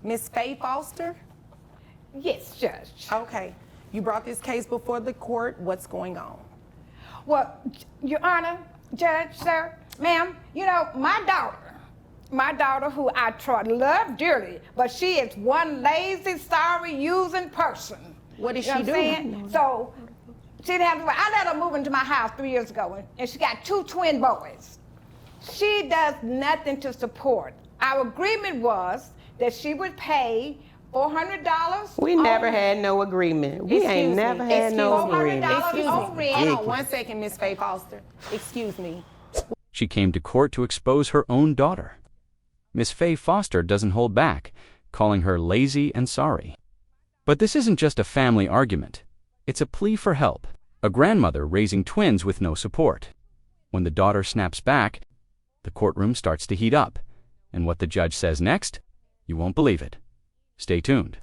Miss Faye Foster? Yes, Judge. Okay. You brought this case before the court. What's going on? Well, Your Honor, Judge, sir, ma'am, you know, my daughter who I love dearly, but she is one lazy, sorry, using person. What is You know she what I'm doing? saying? So, I let her move into my house 3 years ago, and she got 2 twin boys. She does nothing to support. Our agreement was that she would pay $400. We never had no agreement. We ain't never had no agreement. $400 on rent. Hold on 1 second, Miss Faye Foster. Excuse me. She came to court to expose her own daughter. Miss Faye Foster doesn't hold back, calling her lazy and sorry. But this isn't just a family argument. It's a plea for help. A grandmother raising twins with no support. When the daughter snaps back, the courtroom starts to heat up. And what the judge says next, you won't believe it. Stay tuned.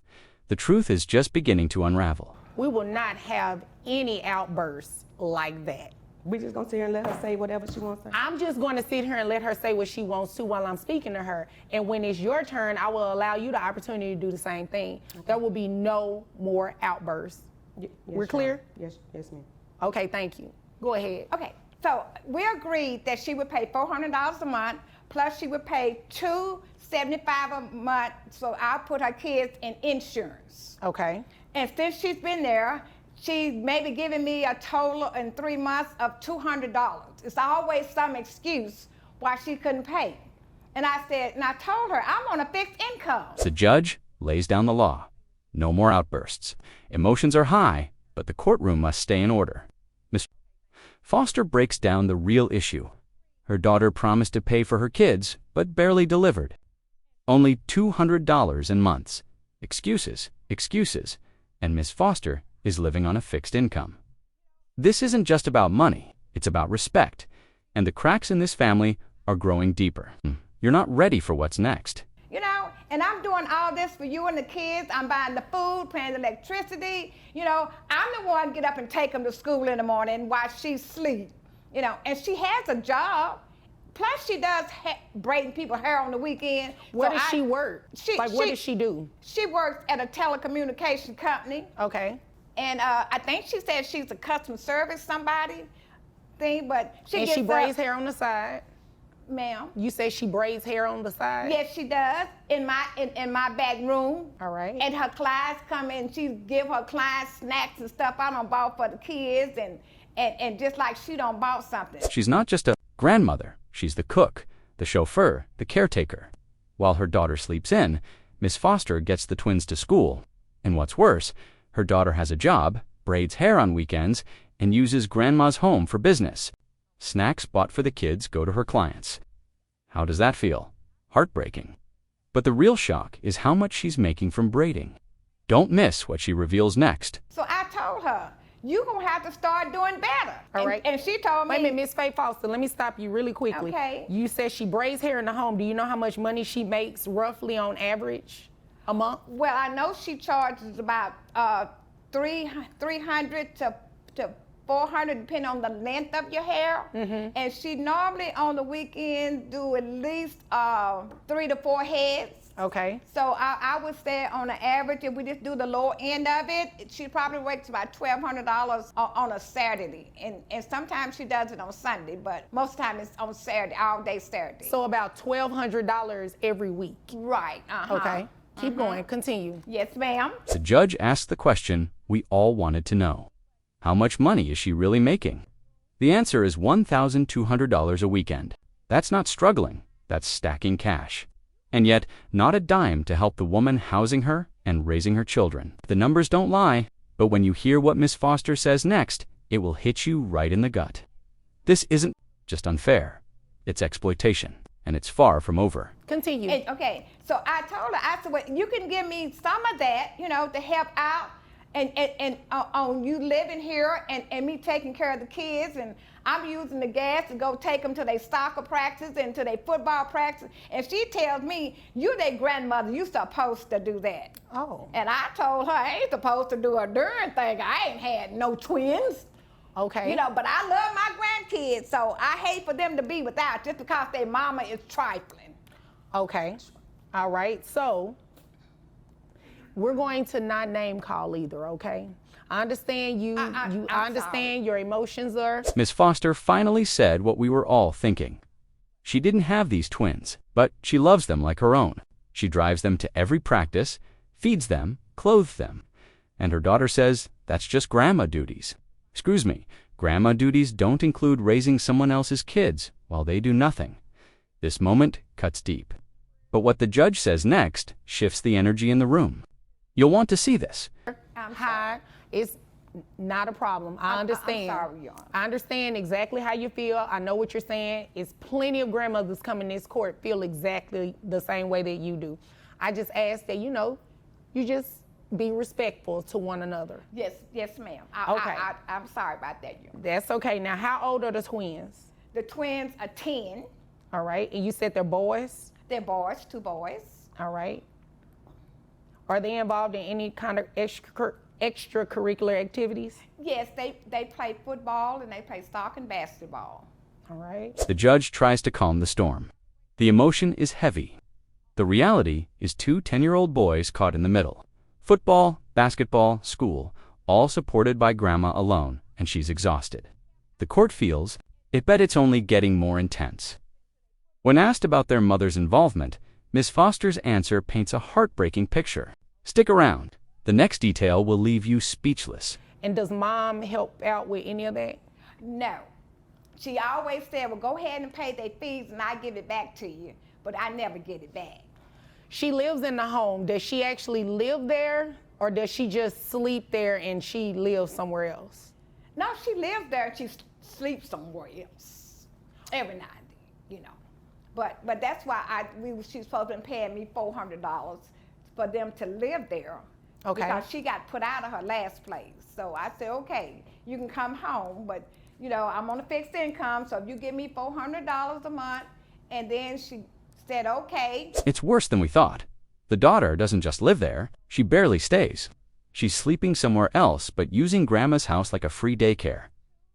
The truth is just beginning to unravel. We will not have any outbursts like that. We just gonna sit here and let her say whatever she wants to say? I'm just going to sit here and let her say what she wants to while I'm speaking to her. And when it's your turn, I will allow you the opportunity to do the same thing. There will be no more outbursts. Yes, We're clear? Yes, ma'am. Okay, thank you. Go ahead. Okay, so we agreed that she would pay $400 a month, plus she would pay $275 a month, so I'll put her kids in insurance. Okay. And since she's been there, she's maybe giving me a total in 3 months of $200. It's always some excuse why she couldn't pay. And I told her, I'm on a fixed income. The judge lays down the law. No more outbursts. Emotions are high, but the courtroom must stay in order. Miss Foster breaks down the real issue. Her daughter promised to pay for her kids, but barely delivered. Only $200 in months. Excuses, excuses, and Miss Foster is living on a fixed income. This isn't just about money, it's about respect, and the cracks in this family are growing deeper. You're not ready for what's next. You know, and I'm doing all this for you and the kids. I'm buying the food, paying the electricity. You know, I'm the one get up and take them to school in the morning while she sleep. You know, and she has a job. Plus, she does braiding people's hair on the weekend. Where does she work? What does she do? She works at a telecommunication company. Okay. And I think she said she's a customer service somebody thing, but she braids hair on the side. Ma'am. You say she braids hair on the side? Yes, she does. In my back room. All right. And her clients come in, she give her clients snacks and stuff I done bought for the kids, and just like she done bought something. She's not just a grandmother, she's the cook, the chauffeur, the caretaker. While her daughter sleeps in, Miss Foster gets the twins to school. And what's worse, her daughter has a job, braids hair on weekends, and uses grandma's home for business. Snacks bought for the kids go to her clients. How does that feel? Heartbreaking. But the real shock is how much she's making from braiding. Don't miss what she reveals next. So I told her, you're going to have to start doing better. All right. And she told me. Wait a minute, Miss Faye Foster, let me stop you really quickly. Okay. You said she braids hair in the home. Do you know how much money she makes roughly on average a month? Well, I know she charges about $300 to $400 depending on the length of your hair. Mm-hmm. And she normally on the weekend do at least 3 to 4 heads. Okay. So I would say on an average, if we just do the lower end of it, she probably works about $1,200 on a Saturday. And sometimes she does it on Sunday, but most of the time it's on Saturday, all day Saturday. So about $1,200 every week. Right. Uh-huh. Okay. Keep going. Continue. Yes, ma'am. The judge asked the question we all wanted to know. How much money is she really making? The answer is $1,200 a weekend. That's not struggling, that's stacking cash. And yet, not a dime to help the woman housing her and raising her children. The numbers don't lie, but when you hear what Miss Foster says next, it will hit you right in the gut. This isn't just unfair, it's exploitation, and it's far from over. Continue. Okay, so I told her, I said, well, you can give me some of that, you know, to help out. And on you living here and me taking care of the kids, and I'm using the gas to go take them to their soccer practice and to their football practice. And she tells me, you their grandmother, you supposed to do that. Oh. And I told her, I ain't supposed to do a darn thing. I ain't had no twins. Okay. You know, but I love my grandkids, so I hate for them to be without just because their mama is trifling. Okay. All right. So We're going to not name call either, okay? I understand I understand your emotions are. Miss Foster finally said what we were all thinking. She didn't have these twins, but she loves them like her own. She drives them to every practice, feeds them, clothes them. And her daughter says that's just grandma duties. Excuse me, grandma duties don't include raising someone else's kids while they do nothing. This moment cuts deep. But what the judge says next shifts the energy in the room. You'll want to see this. Hi, it's not a problem. I understand. I'm sorry, Your Honor. I understand exactly how you feel. I know what you're saying. It's plenty of grandmothers coming to this court feel exactly the same way that you do. I just ask that, you just be respectful to one another. Yes, ma'am. Okay. I'm sorry about that, Your Honor. That's okay. Now, how old are the twins? The twins are 10. All right. And you said they're boys? They're boys, 2 boys. All right. Are they involved in any kind of extracurricular activities? Yes, they play football and they play soccer and basketball. All right. The judge tries to calm the storm. The emotion is heavy. The reality is 2 10-year-old boys caught in the middle. Football, basketball, school, all supported by grandma alone, and she's exhausted. The court feels, it bet it's only getting more intense. When asked about their mother's involvement, Miss Foster's answer paints a heartbreaking picture. Stick around. The next detail will leave you speechless. And does mom help out with any of that? No. She always said, well, go ahead and pay their fees and I'll give it back to you. But I never get it back. She lives in the home. Does she actually live there, or does she just sleep there and she lives somewhere else? No, she lives there and she sleeps somewhere else. Every night, But that's why she's supposed to be paying me $400 for them to live there. Okay. Because she got put out of her last place. So I said, okay, you can come home, but I'm on a fixed income, so if you give me $400 a month, and then she said, okay. It's worse than we thought. The daughter doesn't just live there, she barely stays. She's sleeping somewhere else, but using grandma's house like a free daycare.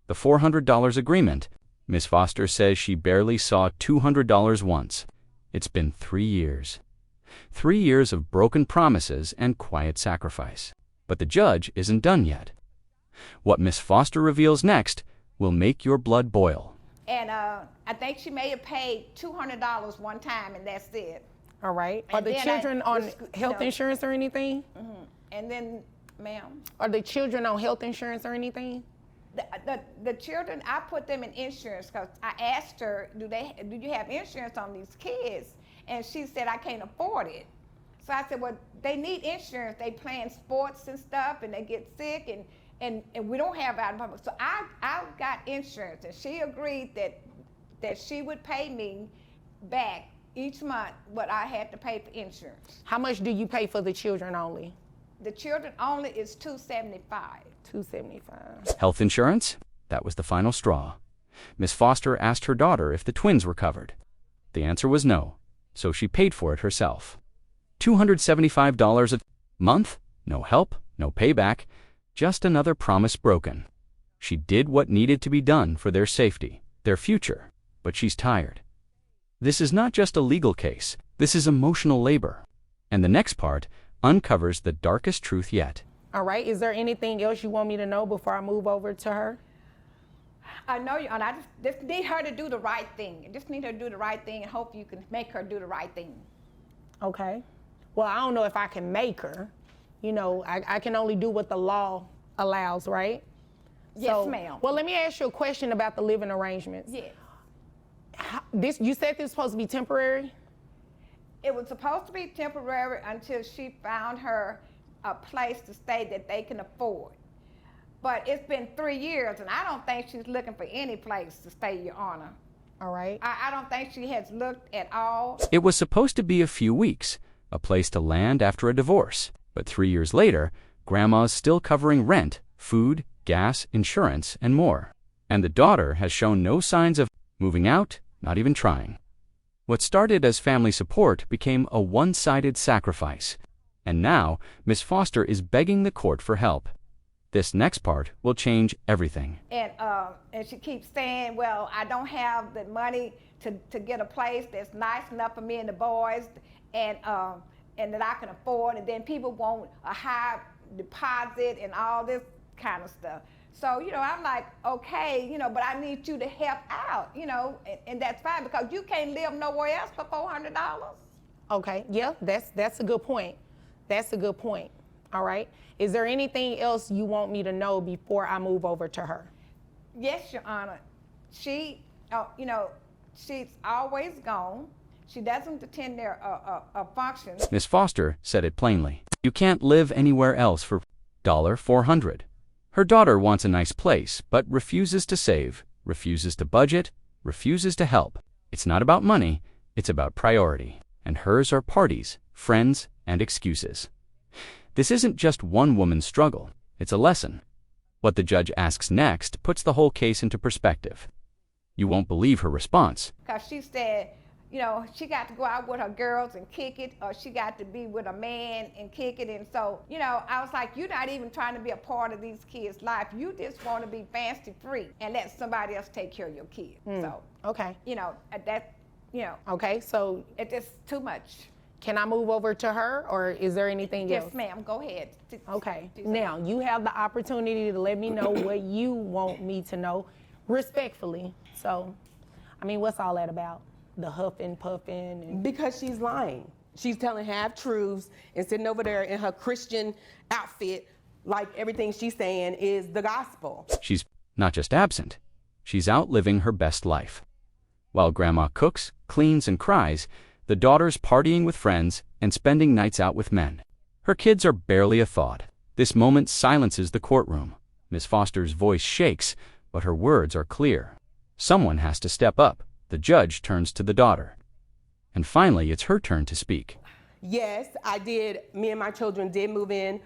The $400 agreement, Miss Foster says she barely saw $200 once. It's been 3 years. 3 years of broken promises and quiet sacrifice. But the judge isn't done yet. What Miss Foster reveals next will make your blood boil. And I think she may have paid $200 one time, and that's it. All right. Are And the then children on health insurance or anything? Mm-hmm. And then, ma'am? Are the children on health insurance or anything? The children, I put them in insurance because I asked her, do you have insurance on these kids? And she said, I can't afford it. So I said, well, they need insurance. They playing sports and stuff, and they get sick, and we don't have out of public. So I got insurance, and she agreed that she would pay me back each month what I had to pay for insurance. How much do you pay for the children only? The children only is $275. $275. Health insurance? That was the final straw. Miss Foster asked her daughter if the twins were covered. The answer was no, so she paid for it herself. $275 a month? No help, no payback, just another promise broken. She did what needed to be done for their safety, their future, but she's tired. This is not just a legal case, this is emotional labor. And the next part uncovers the darkest truth yet. All right, is there anything else you want me to know before I move over to her? I know you, and I just need her to do the right thing. I just need her to do the right thing and hope you can make her do the right thing. Okay. Well, I don't know if I can make her. I can only do what the law allows, right? Yes, ma'am. Well, let me ask you a question about the living arrangements. Yes. You said this was supposed to be temporary? It was supposed to be temporary until she found her a place to stay that they can afford. But it's been 3 years, and I don't think she's looking for any place to stay, Your Honor. All right. I don't think she has looked at all. It was supposed to be a few weeks, a place to land after a divorce. But 3 years later, Grandma's still covering rent, food, gas, insurance, and more. And the daughter has shown no signs of moving out, not even trying. What started as family support became a one-sided sacrifice. And now, Miss Foster is begging the court for help. This next part will change everything. And she keeps saying, well, I don't have the money to get a place that's nice enough for me and the boys. And and that I can afford, and then people want a high deposit and all this kind of stuff. So, I'm like, okay, but I need you to help out, and that's fine, because you can't live nowhere else for $400. Okay, yeah, that's a good point. That's a good point. All right. Is there anything else you want me to know before I move over to her? Yes, Your Honor. She, she's always gone. She doesn't attend their functions. Miss Foster said it plainly. You can't live anywhere else for $400. Her daughter wants a nice place, but refuses to save, refuses to budget, refuses to help. It's not about money, it's about priority. And hers are parties, friends, and excuses. This isn't just one woman's struggle, it's a lesson. What the judge asks next puts the whole case into perspective. You won't believe her response. Because she said, she got to go out with her girls and kick it, or she got to be with a man and kick it. And so, I was like, you're not even trying to be a part of these kids' life. You just want to be fancy free and let somebody else take care of your kids. So, Okay. Okay, so it's just too much. can I move over to her, or is there anything else? Yes, ma'am, go ahead. Okay, now you have the opportunity to let me know what you want me to know respectfully. So, what's all that about? The huffing, puffing? And... Because she's lying. She's telling half-truths and sitting over there in her Christian outfit like everything she's saying is the gospel. She's not just absent, she's out living her best life. While Grandma cooks, cleans, and cries, the daughter's partying with friends and spending nights out with men. Her kids are barely a thought. This moment silences the courtroom. Miss Foster's voice shakes, but her words are clear. Someone has to step up. The judge turns to the daughter. And finally, it's her turn to speak. Yes, I did. Me and my children did move in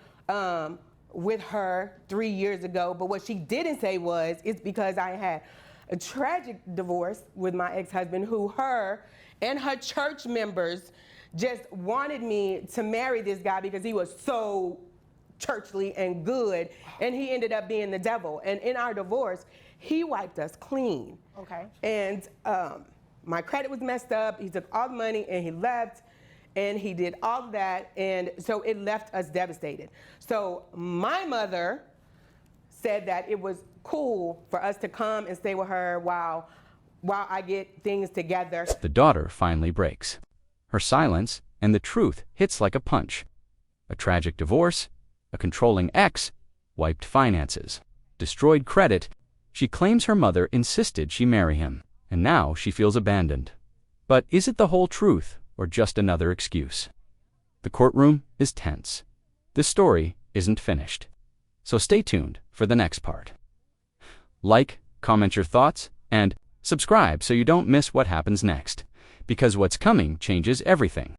with her 3 years ago, but what she didn't say was, it's because I had a tragic divorce with my ex-husband, who her and her church members just wanted me to marry this guy because he was so churchly and good, and he ended up being the devil. And in our divorce, he wiped us clean. Okay. And my credit was messed up. He took all the money and he left, and he did all of that, and so it left us devastated. So my mother said that it was cool for us to come and stay with her while I get things together. The daughter finally breaks. Her silence and the truth hits like a punch. A tragic divorce, a controlling ex, wiped finances, destroyed credit. She claims her mother insisted she marry him, and now she feels abandoned. But is it the whole truth, or just another excuse? The courtroom is tense. This story isn't finished. So stay tuned for the next part. Like, comment your thoughts, and subscribe so you don't miss what happens next. Because what's coming changes everything.